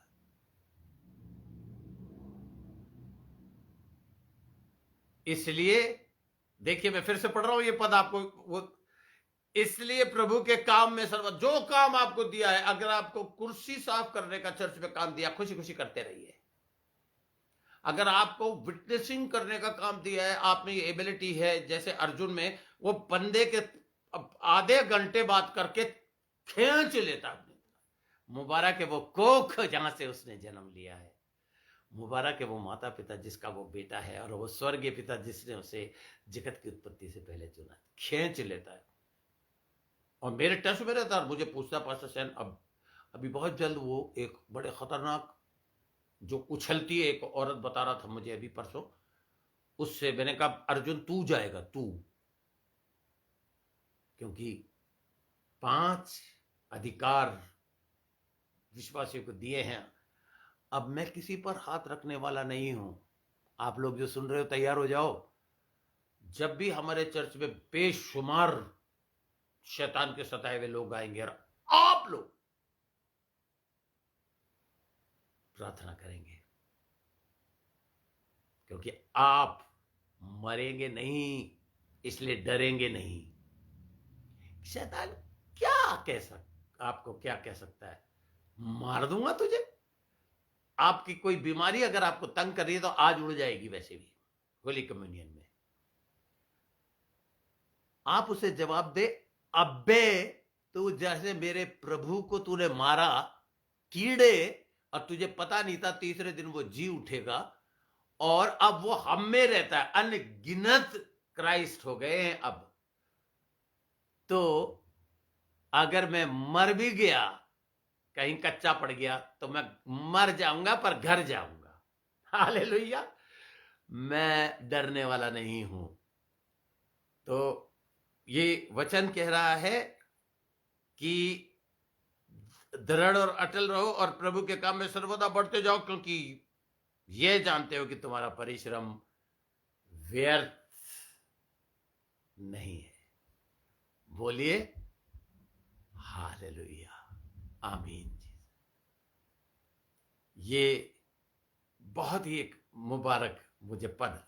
इसलिए देखिए, मैं फिर से पढ़ रहा हूं ये पद आपको, वो इसलिए प्रभु के काम में सर्व, जो काम आपको दिया है, अगर आपको कुर्सी साफ करने का चर्च में काम दिया, खुशी खुशी करते रहिए। अगर आपको विटनेसिंग करने का काम दिया है, आप में ये एबिलिटी है, जैसे अर्जुन में, वो बंदे के आधे घंटे बात करके खींच लेता अपने। मुबारक है वो कोख जहां से उसने जन्म लिया है, मुबारक है वो माता पिता जिसका वो बेटा है, और वो स्वर्गीय पिता जिसने उसे जगत की उत्पत्ति से पहले चुना। खींच लेता है और मेरे टच में रहता, मुझे पूछता, पास्टर सैन अब अभी बहुत जल्द वो एक बड़े खतरनाक जो उछलती है एक औरत बता रहा था मुझे अभी परसों, उससे मैंने कहा अर्जुन तू जाएगा, तू, क्योंकि 5 अधिकार विश्वासियों को दिए हैं। अब मैं किसी पर हाथ रखने वाला नहीं हूं। आप लोग जो सुन रहे हो तैयार हो जाओ। जब भी हमारे चर्च में बेशुमार शैतान के सताए हुए लोग आएंगे और आप लोग प्रार्थना करेंगे, क्योंकि आप मरेंगे नहीं, इसलिए डरेंगे नहीं। शैतान क्या कह सकता, आपको क्या कह सकता है? मार दूंगा तुझे। आपकी कोई बीमारी अगर आपको तंग कर रही है तो आज उड़ जाएगी, वैसे भी होली कम्युनियन में। आप उसे जवाब दे, अब्बे तू जैसे मेरे प्रभु को तूने मारा कीड़े, और तुझे पता नहीं था तीसरे दिन वो जी उठेगा, और अब वो हम में रहता है। अनगिनत क्राइस्ट हो गए हैं अब। तो अगर मैं मर भी गया, कहीं कच्चा पड़ गया, तो मैं मर जाऊंगा पर घर जाऊंगा। हालेलुया। मैं डरने वाला नहीं हूं। तो ये वचन कह रहा है कि दृढ़ और अटल रहो और प्रभु के काम में सर्वदा बढ़ते जाओ, क्योंकि ये जानते हो कि तुम्हारा परिश्रम व्यर्थ नहीं है। बोलिए हालेलुया, आमीन। ये बहुत ही एक मुबारक मुझे पद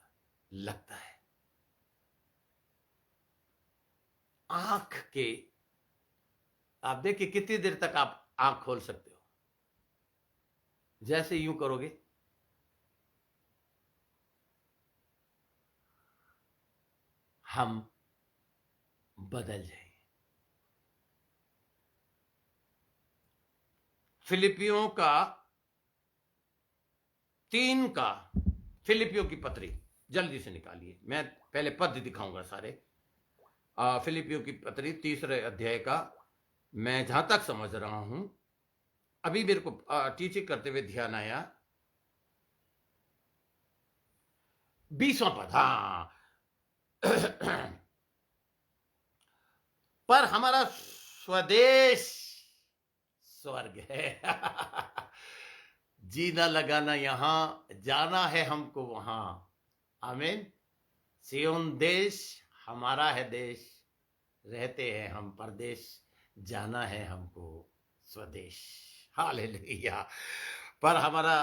लगता है। आंख के, आप देखिए कितनी देर तक आप आंख खोल सकते हो। जैसे यूं करोगे, हम बदल जाएंगे। फिलिपियों का 3 का, फिलिपियों की पत्री जल्दी से निकालिए, मैं पहले पद दिखाऊंगा सारे। फिलिपियों की पत्री 3 अध्याय का, मैं जहां तक समझ रहा हूं, अभी मेरे को टीचिंग करते हुए ध्यान आया, 20वां पद। हाँ पर हमारा स्वदेश स्वर्ग है। जीना लगाना यहां, जाना है हमको वहां। आमीन। सियोन देश हमारा है देश, रहते हैं हम परदेश, जाना है हमको स्वदेश। हालेलुया। पर हमारा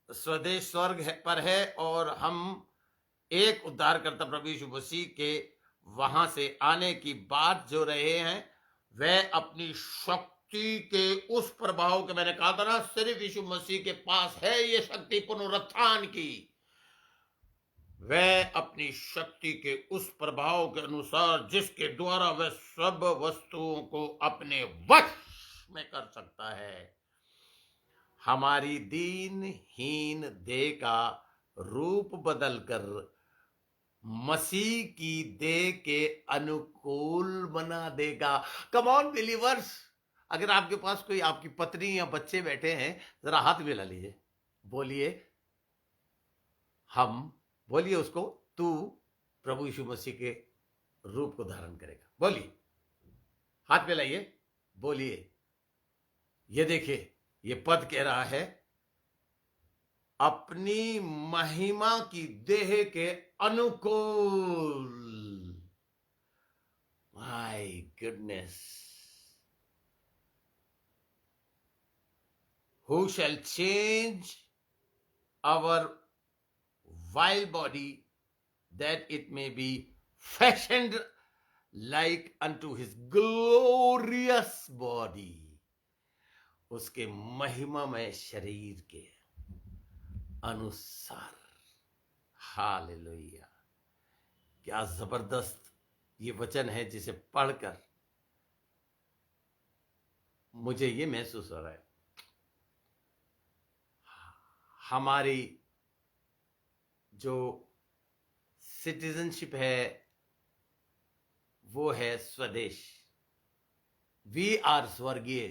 स्वदेश स्वर्ग पर है, और हम एक उद्धारकर्ता प्रभु यीशु मसीह के वहां से आने की बात जो रहे हैं, वह अपनी शक्ति के उस प्रभाव के, मैंने कहा था ना, सिर्फ यीशु मसीह के पास है ये शक्ति पुनरुत्थान की। वह अपनी शक्ति के उस प्रभाव के अनुसार जिसके द्वारा वह सब वस्तुओं को अपने वश में कर सकता है, हमारी दीनहीन देह का रूप बदलकर मसीह की देह के अनुकूल बना देगा। कम ऑन बिलीवर्स, अगर आपके पास कोई, आपकी पत्नी या बच्चे बैठे हैं, जरा हाथ मिला लीजिए, बोलिए हम, बोलिए उसको, तू प्रभु यीशु मसीह के रूप को धारण करेगा। बोलिए, हाथ मिलाइए, बोलिए। ये देखिए, ये पद कह रहा है अपनी महिमा की देह के अनुकूल। My goodness, who shall change our wild body that it may be fashioned like unto his glorious body, उसके महिमामय शरीर के अनुसार। हालेलुया! क्या जबरदस्त ये वचन है, जिसे पढ़कर मुझे ये महसूस हो रहा है, हमारी जो सिटीजनशिप है वो है स्वदेश। वी आर स्वर्गीय।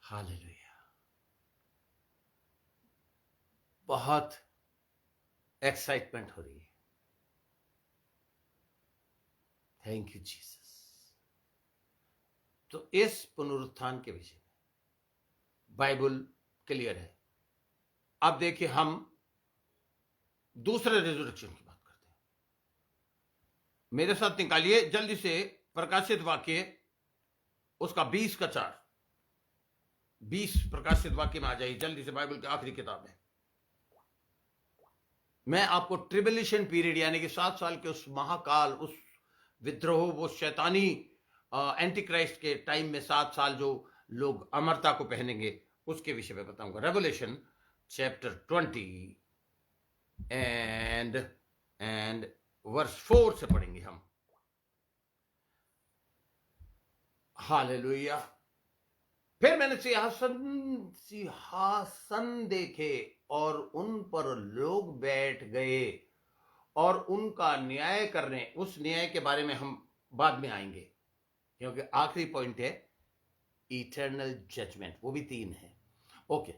हालेलुया! बहुत एक्साइटमेंट हो रही है। Thank you Jesus. तो इस पुनरुत्थान के विषय में बाइबल क्लियर है। अब देखिए, हम दूसरे रिजरेक्शन की बात करते हैं। मेरे साथ निकालिए जल्दी से प्रकाशित वाक्य, उसका 20 का 4। 20 प्रकाशित वाक्य में आ जाइए जल्दी से, बाइबल की आखिरी किताब है। मैं आपको ट्रिबुलेशन पीरियड यानी कि 7 साल के उस महाकाल, उस विद्रोह, वो शैतानी एंटी क्राइस्ट के टाइम में 7 साल जो लोग अमरता को पहनेंगे, उसके विषय में बताऊंगा। रेवलेशन चैप्टर 20 एंड वर्स 4 से पढ़ेंगे हम। हालेलुया! फिर मैंने सिंहासन देखे और उन पर लोग बैठ गए और उनका न्याय करने। उस न्याय के बारे में हम बाद में आएंगे, क्योंकि आखिरी पॉइंट है इटर्नल जजमेंट, वो भी 3 है। ओके,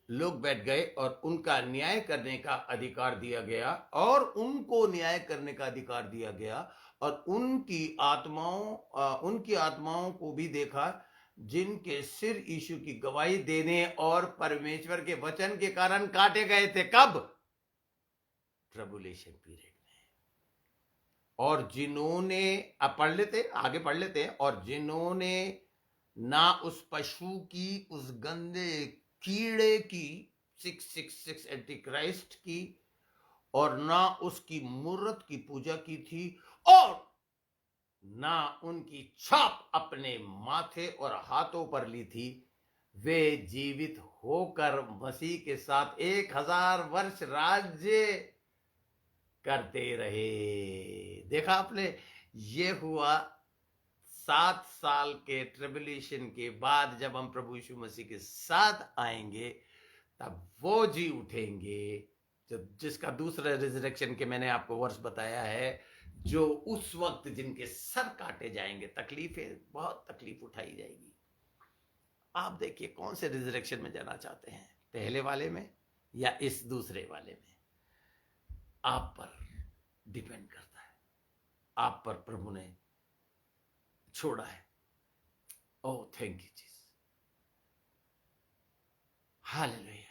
लोग बैठ गए और उनका न्याय करने का अधिकार दिया गया, और उनको न्याय करने का अधिकार दिया गया, और उनकी आत्माओं को भी देखा, जिनके सिर यीशु की गवाही देने और परमेश्वर के वचन के कारण काटे गए थे। कब? ट्रिबुलेशन पीरियड में। और जिन्होंने, अब पढ़ लेते, आगे पढ़ लेते हैं। और जिन्होंने ना उस पशु की, उस गंदे कीड़े की 666 एंटी क्राइस्ट की, और ना उसकी मूर्त की पूजा की थी, और ना उनकी छाप अपने माथे और हाथों पर ली थी, वे जीवित होकर मसीह के साथ 1000 वर्ष राज्य करते रहे। देखा आपने, ये हुआ 7 साल के ट्रिबुलेशन के बाद। जब हम प्रभु यीशु मसीह के साथ आएंगे, तब वो जी उठेंगे, जिसका दूसरा रिजरेक्शन के मैंने आपको वर्ष बताया है, जो उस वक्त जिनके सर काटे जाएंगे, तकलीफें, बहुत तकलीफ उठाई जाएगी। आप देखिए कौन से रिजरेक्शन में जाना चाहते हैं, पहले वाले में या इस दूसरे वाले में? आप पर डिपेंड करता है, आप पर प्रभु ने छोड़ा है। Oh thank you Jesus. Hallelujah!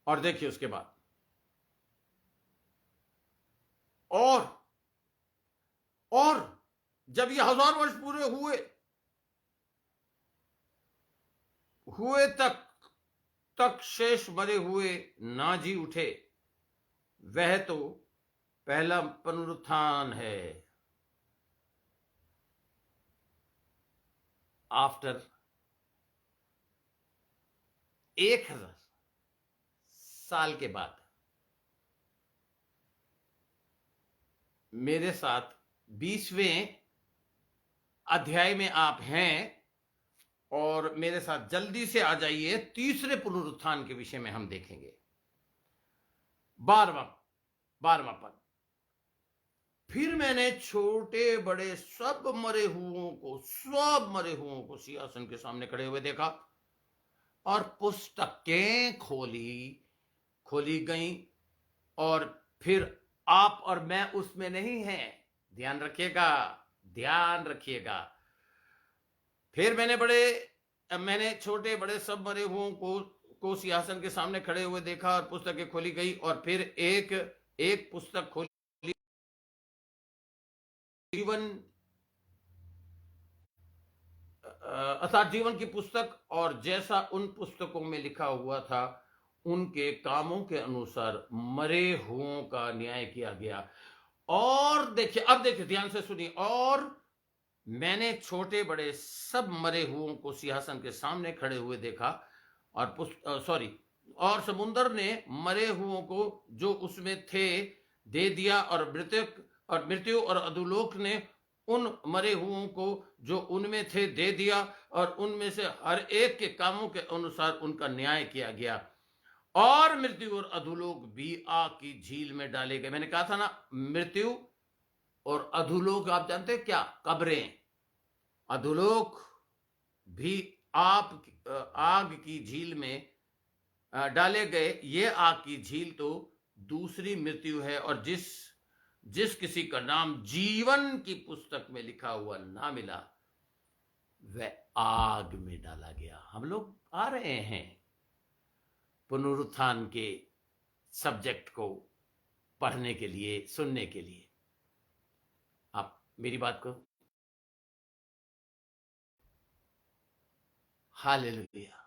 और देखिए उसके बाद, और जब ये 1000 वर्ष पूरे हुए तक शेष मरे हुए ना जी उठे। वह तो पहला पुनरुत्थान है। आफ्टर 1000 साल के बाद मेरे साथ 20वें अध्याय में आप हैं, और मेरे साथ जल्दी से आ जाइए। तीसरे पुनरुत्थान के विषय में हम देखेंगे। 12वां पद। फिर मैंने छोटे बड़े सब मरे हुओं को सिंहासन के सामने खड़े हुए देखा, और पुस्तकें खोली गई, और फिर आप और मैं उसमें नहीं हैं। ध्यान रखिएगा। फिर मैंने छोटे बड़े सब मरे हुओं को सिंहासन के सामने खड़े हुए देखा, और पुस्तकें खोली गई, और फिर एक पुस्तक खोली, जीवन अर्थात जीवन की पुस्तक, और जैसा उन पुस्तकों में लिखा हुआ था उनके कामों के अनुसार मरे हुओं का न्याय किया गया। और देखिए, अब देखिए, ध्यान से सुनिए, और मैंने छोटे बड़े सब मरे हुओं को सिंहासन के सामने खड़े हुए देखा, और सॉरी, और समुद्र ने मरे हुओं को जो उसमें थे दे दिया, और मृत्यु और अधोलोक ने उन मरे हुओं को जो उनमें थे दे दिया, और उनमें से हर एक के कामों के अनुसार उनका न्याय किया गया। और मृत्यु और अधोलोक भी आग की झील में डाले गए। मैंने कहा था ना, मृत्यु और अधोलोक, आप जानते हैं क्या? कब्रें। अधोलोक भी आग की झील में डाले गए। ये आग की झील तो दूसरी मृत्यु है, और जिस किसी का नाम जीवन की पुस्तक में लिखा हुआ ना मिला, वह आग में डाला गया। हम लोग आ रहे हैं पुनरुत्थान के सब्जेक्ट को पढ़ने के लिए, सुनने के लिए। आप मेरी बात को, हालेलुया।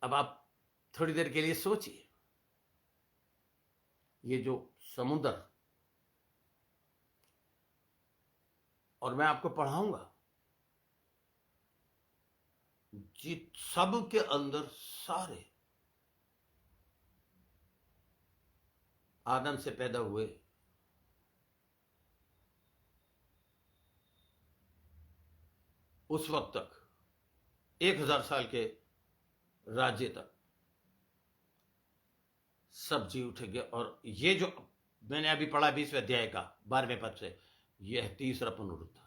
अब आप थोड़ी देर के लिए सोचिए, ये जो समुद्र, और मैं आपको पढ़ाऊंगा, सब के अंदर सारे आदम से पैदा हुए उस वक्त तक, 1000 साल के राज्य तक सब जी उठेंगे। और ये जो मैंने अभी पढ़ा 20वें अध्याय का 12वें पद से, यह तीसरा पुनरुत्थान।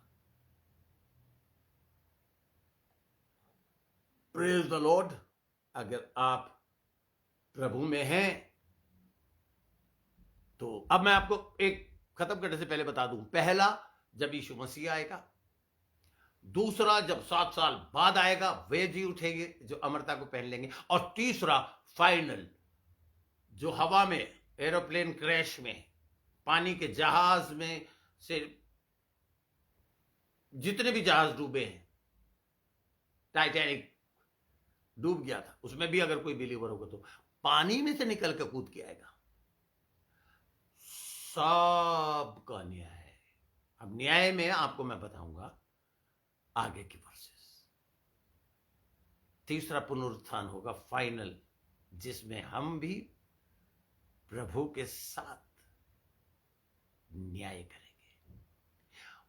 Praise the Lord. अगर आप प्रभु में हैं तो अब मैं आपको एक खत्म करने से पहले बता दूं, पहला जब यीशु मसीह आएगा, दूसरा जब 7 साल बाद आएगा, वे जी उठेंगे जो अमरता को पहन लेंगे, और तीसरा फाइनल, जो हवा में, एरोप्लेन क्रैश में, पानी के जहाज में से जितने भी जहाज डूबे हैं, टाइटैनिक डूब गया था, उसमें भी अगर कोई बिलीवर होगा तो पानी में से निकल कर कूद के आएगा। सबका न्याय है। अब न्याय में आपको मैं बताऊंगा आगे की वर्सेस। तीसरा पुनरुत्थान होगा फाइनल, जिसमें हम भी प्रभु के साथ न्याय करेंगे।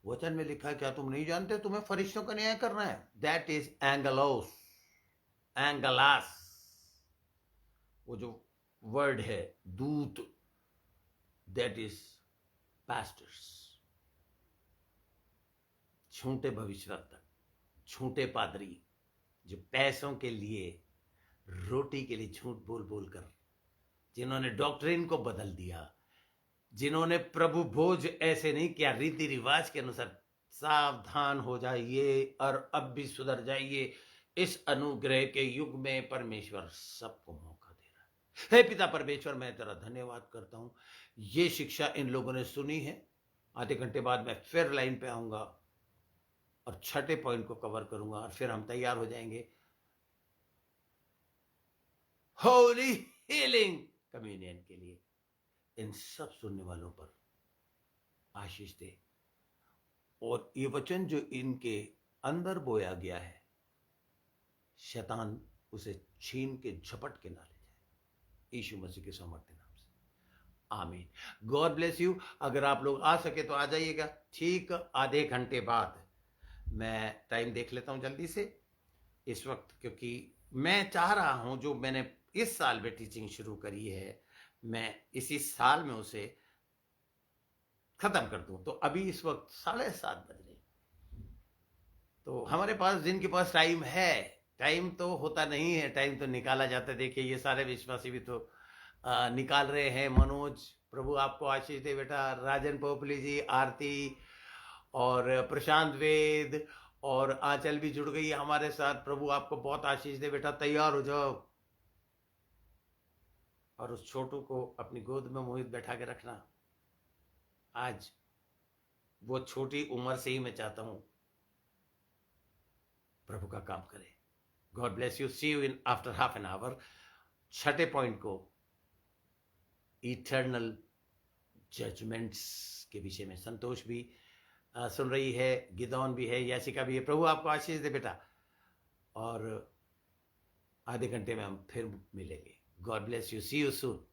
वचन में लिखा है, क्या तुम नहीं जानते तुम्हें फरिश्तों का न्याय करना है? दैट इज एंगलोस, एंगलास, वो जो वर्ड है दूत, दैट इज पास्टर्स। छोटे भविष्यवक्ता, छोटे पादरी, जो पैसों के लिए, रोटी के लिए झूठ बोल बोल कर, जिन्होंने डॉक्ट्रिन को बदल दिया, जिन्होंने प्रभु भोज ऐसे नहीं किया रीति रिवाज के अनुसार। सावधान हो जाइए और अब भी सुधर जाइए। इस अनुग्रह के युग में परमेश्वर सबको मौका दे रहा है। हे पिता परमेश्वर, मैं तेरा धन्यवाद करता हूं। ये शिक्षा इन लोगों ने सुनी है। आधे घंटे बाद मैं फिर लाइन पे आऊंगा और 6ठे पॉइंट को कवर करूंगा, और फिर हम तैयार हो जाएंगे होली हीलिंग कम्युनियन के लिए। इन सब सुनने वालों पर आशीष दे, और ये वचन जो इनके अंदर बोया गया है, शैतान उसे छीन के झपट के ना ले जाए, यीशु मसीह के सामर्थ्य नाम से, आमीन। God bless you. अगर आप लोग आ सके तो आ जाइएगा। ठीक आधे घंटे बाद मैं टाइम देख लेता हूं जल्दी से इस वक्त, क्योंकि मैं चाह रहा हूं जो मैंने इस साल में टीचिंग शुरू करी है, मैं इसी साल में उसे खत्म कर दूं। तो अभी इस वक्त 7:30 बज रहे, तो हमारे पास, जिनके पास टाइम है, टाइम तो होता नहीं है, टाइम तो निकाला जाता है। देखिए ये सारे विश्वासी भी तो निकाल रहे हैं। मनोज, प्रभु आपको आशीष दे बेटा। राजन पोपली जी, आरती और प्रशांत वेद और आंचल भी जुड़ गई है हमारे साथ। प्रभु आपको बहुत आशीष दे बेटा। तैयार हो जाओ, और उस छोटू को अपनी गोद में मोहित बैठा के रखना। आज वो छोटी उम्र से ही मैं चाहता हूं प्रभु का काम करे। God bless you, see you in after half an hour. छठे पॉइंट को इटर्नल जजमेंट्स के विषय में संतोष भी सुन रही है, गिदौन भी है, यासिका भी है। प्रभु आपको आशीष दे बेटा, और आधे घंटे में हम फिर मिलेंगे। God bless you, see you soon.